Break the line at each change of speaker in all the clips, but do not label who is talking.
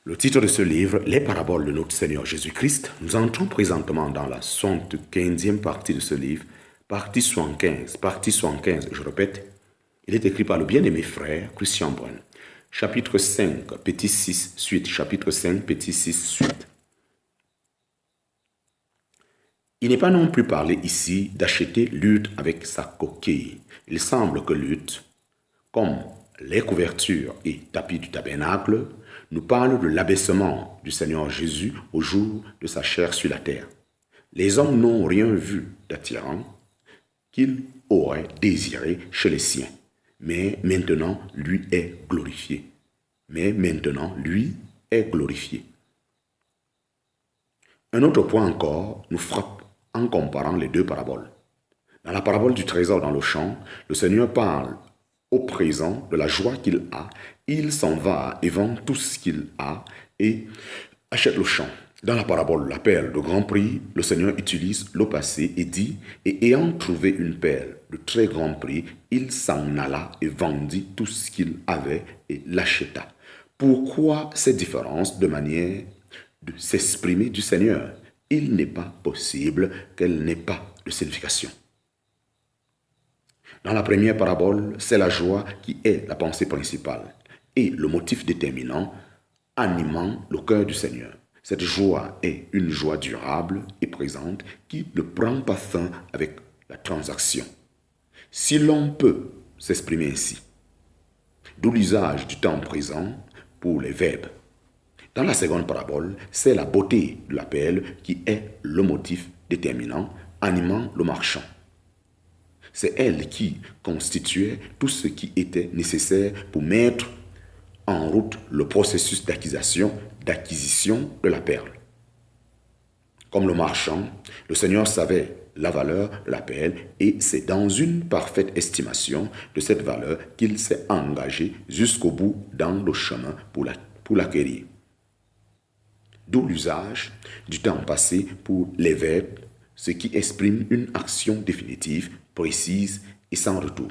Le titre de ce livre, Les paraboles de notre Seigneur Jésus-Christ. Nous entrons présentement dans la 75e partie de ce livre, partie 75, je répète. Il est écrit par le bien-aimé frère Christian Brun. Chapitre 5, petit 6, suite. Chapitre 5, petit 6, suite. Il n'est pas non plus parlé ici d'acheter lutte avec sa coquille. Il semble que lutte, comme les couvertures et tapis du tabernacle, nous parle de l'abaissement du Seigneur Jésus au jour de sa chair sur la terre. Les hommes n'ont rien vu d'attirant qu'il aurait désiré chez les siens, mais maintenant lui est glorifié. Un autre point encore nous frappe en comparant les deux paraboles. Dans la parabole du trésor dans le champ, le Seigneur parle au présent de la joie qu'il a. Il s'en va et vend tout ce qu'il a et achète le champ. Dans la parabole La perle de grand prix, le Seigneur utilise le passé et dit « Et ayant trouvé une perle de très grand prix, il s'en alla et vendit tout ce qu'il avait et l'acheta. » Pourquoi cette différence de manière de s'exprimer du Seigneur? Il n'est pas possible qu'elle n'ait pas de signification. Dans la première parabole, c'est la joie qui est la pensée principale et le motif déterminant animant le cœur du Seigneur. Cette joie est une joie durable et présente qui ne prend pas fin avec la transaction. Si l'on peut s'exprimer ainsi, d'où l'usage du temps présent pour les verbes. Dans la seconde parabole, c'est la beauté de la perle qui est le motif déterminant animant le marchand. C'est elle qui constituait tout ce qui était nécessaire pour mettre en route le processus d'acquisition de la perle. Comme le marchand, le Seigneur savait la valeur de la perle et c'est dans une parfaite estimation de cette valeur qu'il s'est engagé jusqu'au bout dans le chemin pour l'acquérir. D'où l'usage du temps passé pour les verbes, ce qui exprime une action définitive, précise et sans retour.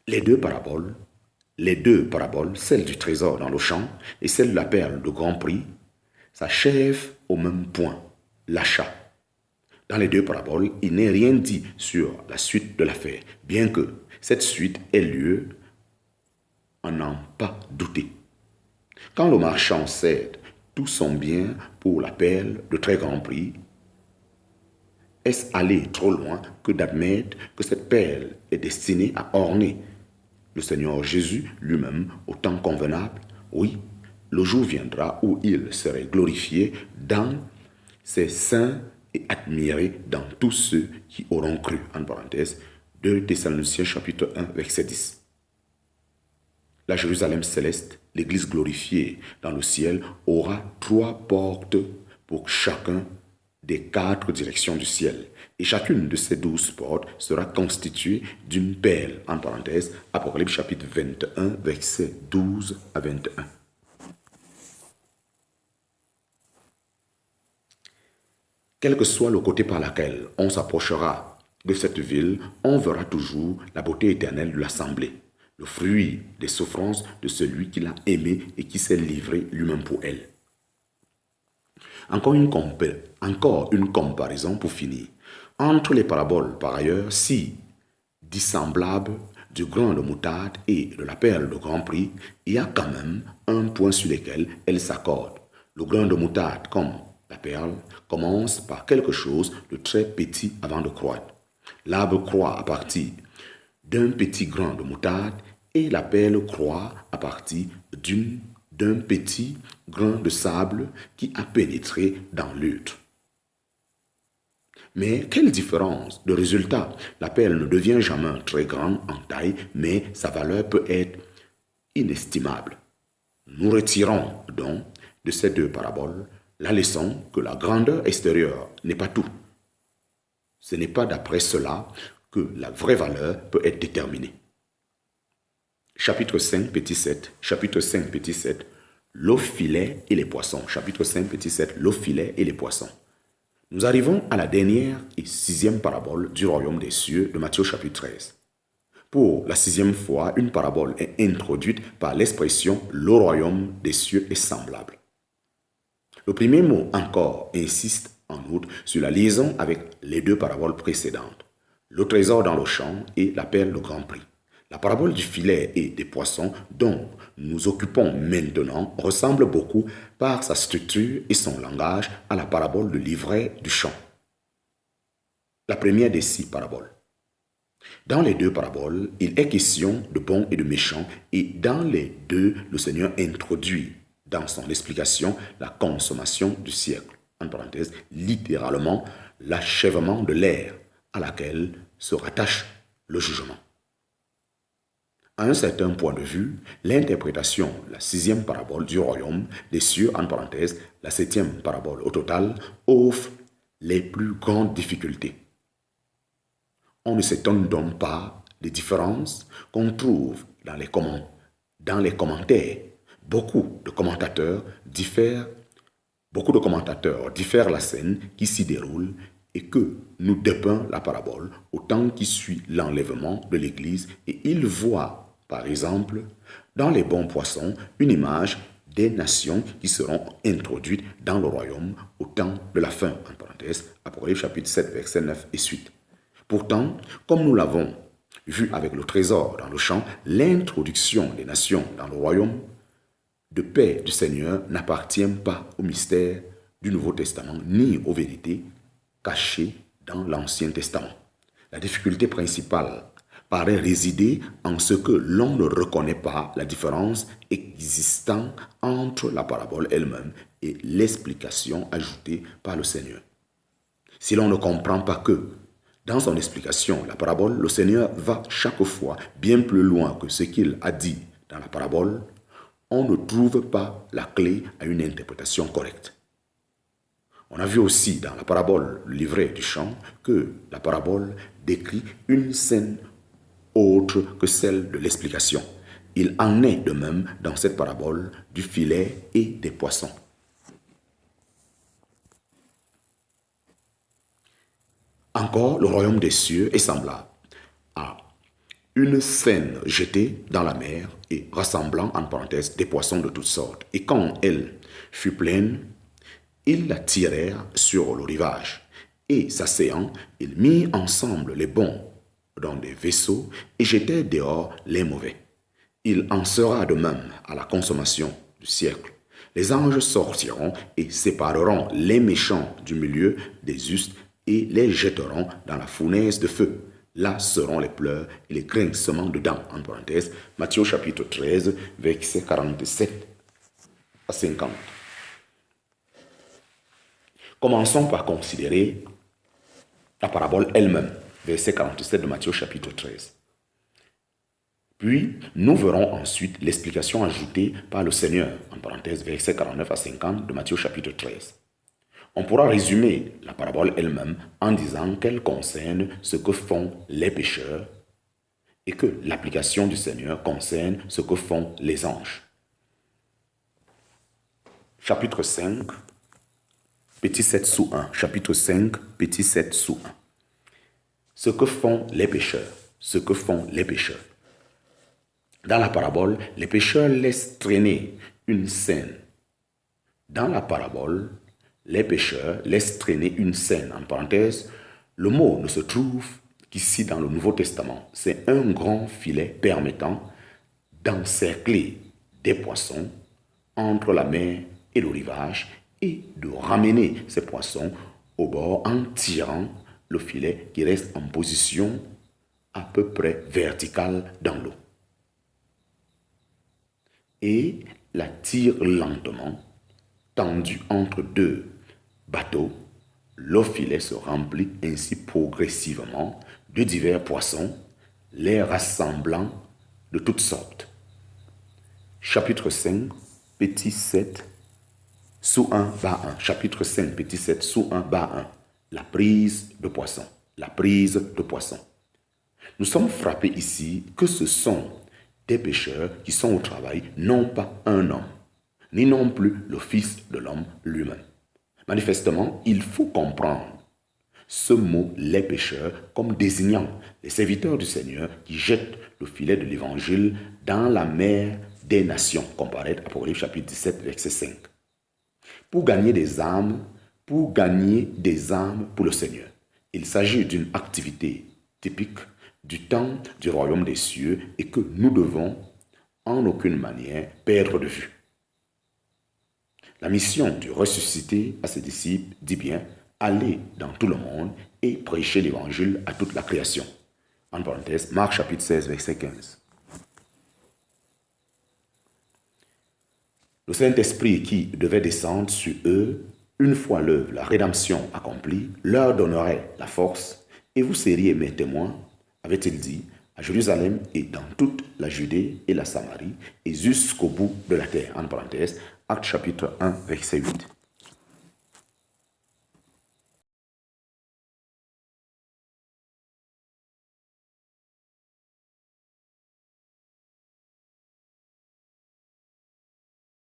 Les deux paraboles, celle du trésor dans le champ et celle de la perle de grand prix, s'achèvent au même point, l'achat. Dans les deux paraboles, il n'est rien dit sur la suite de l'affaire, bien que cette suite ait lieu, on n'en pas douté. Quand le marchand cède tout son bien pour la perle de très grand prix, est-ce aller trop loin que d'admettre que cette perle est destinée à orner le Seigneur Jésus lui-même au temps convenable? Oui, le jour viendra où il serait glorifié dans ses saints et admiré dans tous ceux qui auront cru. En parenthèse, 2 Thessaloniciens chapitre 1, verset 10. La Jérusalem céleste, l'Église glorifiée dans le ciel, aura 3 portes pour chacun des 4 directions du ciel. Et chacune de ces 12 portes sera constituée d'une perle. En parenthèse, Apocalypse chapitre 21, versets 12 à 21. Quel que soit le côté par lequel on s'approchera de cette ville, on verra toujours la beauté éternelle de l'assemblée, le fruit des souffrances de celui qui l'a aimé et qui s'est livré lui-même pour elle. Encore une comparaison pour finir. Entre les paraboles, par ailleurs, si dissemblables du grain de moutarde et de la perle de grand prix, il y a quand même un point sur lequel elles s'accordent. Le grain de moutarde, comme la perle, commence par quelque chose de très petit avant de croître. L'arbre croît à partir d'un petit grain de moutarde et la perle croît à partir d'un petit grain de sable qui a pénétré dans l'huître. Mais quelle différence de résultat! La perle ne devient jamais très grande en taille, mais sa valeur peut être inestimable. Nous retirons donc de ces deux paraboles la leçon que la grandeur extérieure n'est pas tout. Ce n'est pas d'après cela que la vraie valeur peut être déterminée. Chapitre 5, petit 7. Chapitre 5, petit 7. L'eau filet et les poissons. Chapitre 5, petit 7. L'eau filet et les poissons. Nous arrivons à la dernière et 6e parabole du royaume des cieux de Matthieu chapitre 13. Pour la 6e fois, une parabole est introduite par l'expression « le royaume des cieux est semblable ». Le premier mot encore insiste en outre sur la liaison avec les 2 paraboles précédentes, le trésor dans le champ et la perle de grand prix. La parabole du filet et des poissons dont nous occupons maintenant ressemble beaucoup par sa structure et son langage à la parabole de l'ivraie du champ, la première des 6 paraboles. Dans les 2 paraboles, il est question de bons et de méchants et dans les 2, le Seigneur introduit dans son explication la consommation du siècle, en parenthèse, littéralement l'achèvement de l'ère à laquelle se rattache le jugement. À un certain point de vue, l'interprétation, la 6e parabole du royaume des cieux, en parenthèse, la 7e parabole au total, offre les plus grandes difficultés. On ne s'étonne donc pas des différences qu'on trouve dans les commentaires. Beaucoup de commentateurs diffèrent la scène qui s'y déroule et que nous dépeint la parabole au temps qui suit l'enlèvement de l'Église et ils voient, par exemple, dans les bons poissons, une image des nations qui seront introduites dans le royaume au temps de la fin, en parenthèse, Apocalypse chapitre 7, verset 9 et suite. Pourtant, comme nous l'avons vu avec le trésor dans le champ, l'introduction des nations dans le royaume de paix du Seigneur n'appartient pas au mystère du Nouveau Testament ni aux vérités cachées dans l'Ancien Testament. La difficulté principale paraît résider en ce que l'on ne reconnaît pas la différence existant entre la parabole elle-même et l'explication ajoutée par le Seigneur. Si l'on ne comprend pas que, dans son explication, la parabole, le Seigneur va chaque fois bien plus loin que ce qu'il a dit dans la parabole, on ne trouve pas la clé à une interprétation correcte. On a vu aussi dans la parabole le livret du champ que la parabole décrit une scène autre que celle de l'explication. Il en est de même dans cette parabole du filet et des poissons. Encore, le royaume des cieux est semblable à une scène jetée dans la mer et rassemblant en parenthèse des poissons de toutes sortes. Et quand elle fut pleine, ils la tirèrent sur le rivage. Et s'asseyant, ils mirent ensemble les bons dans des vaisseaux et jetèrent dehors les mauvais. Il en sera de même à la consommation du siècle. Les anges sortiront et sépareront les méchants du milieu des justes et les jetteront dans la fournaise de feu. Là seront les pleurs et les grincements de dents, en parenthèse, Matthieu chapitre 13, versets 47 à 50. Commençons par considérer la parabole elle-même, verset 47 de Matthieu chapitre 13. Puis, nous verrons ensuite l'explication ajoutée par le Seigneur, en parenthèse, versets 49 à 50 de Matthieu chapitre 13. On pourra résumer la parabole elle-même en disant qu'elle concerne ce que font les pécheurs et que l'application du Seigneur concerne ce que font les anges. Chapitre 5, petit 7 sous 1. Chapitre 5, petit 7 sous 1. Ce que font les pécheurs. Ce que font les pécheurs. Dans la parabole, les pécheurs laissent traîner une scène. Dans la parabole, les pécheurs laissent traîner une scène. En parenthèse, le mot ne se trouve qu'ici dans le Nouveau Testament. C'est un grand filet permettant d'encercler des poissons entre la mer et le rivage et de ramener ces poissons au bord en tirant le filet qui reste en position à peu près verticale dans l'eau. Et la tire lentement, tendue entre deux bateaux, le filet se remplit ainsi progressivement de divers poissons, les rassemblant de toutes sortes. Chapitre 5, petit 7, sous 1, bas 1. Chapitre 5, petit 7, sous 1, bas 1. La prise de poissons. La prise de poissons. Nous sommes frappés ici que ce sont des pécheurs qui sont au travail, non pas un homme, ni non plus le Fils de l'homme lui-même. Manifestement, il faut comprendre ce mot « les pécheurs » comme désignant les serviteurs du Seigneur qui jettent le filet de l'évangile dans la mer des nations, comparé à Apocalypse chapitre 17, verset 5. Pour gagner des âmes pour le Seigneur. Il s'agit d'une activité typique du temps du royaume des cieux et que nous devons en aucune manière perdre de vue. La mission du ressuscité à ses disciples dit bien « Allez dans tout le monde et prêchez l'évangile à toute la création ». En parenthèse, Marc chapitre 16, verset 15. Le Saint-Esprit qui devait descendre sur eux, une fois l'œuvre, la rédemption accomplie, leur donnerait la force et vous seriez mes témoins, avait-il dit, à Jérusalem et dans toute la Judée et la Samarie et jusqu'au bout de la terre. En parenthèse, Actes chapitre 1, verset 8.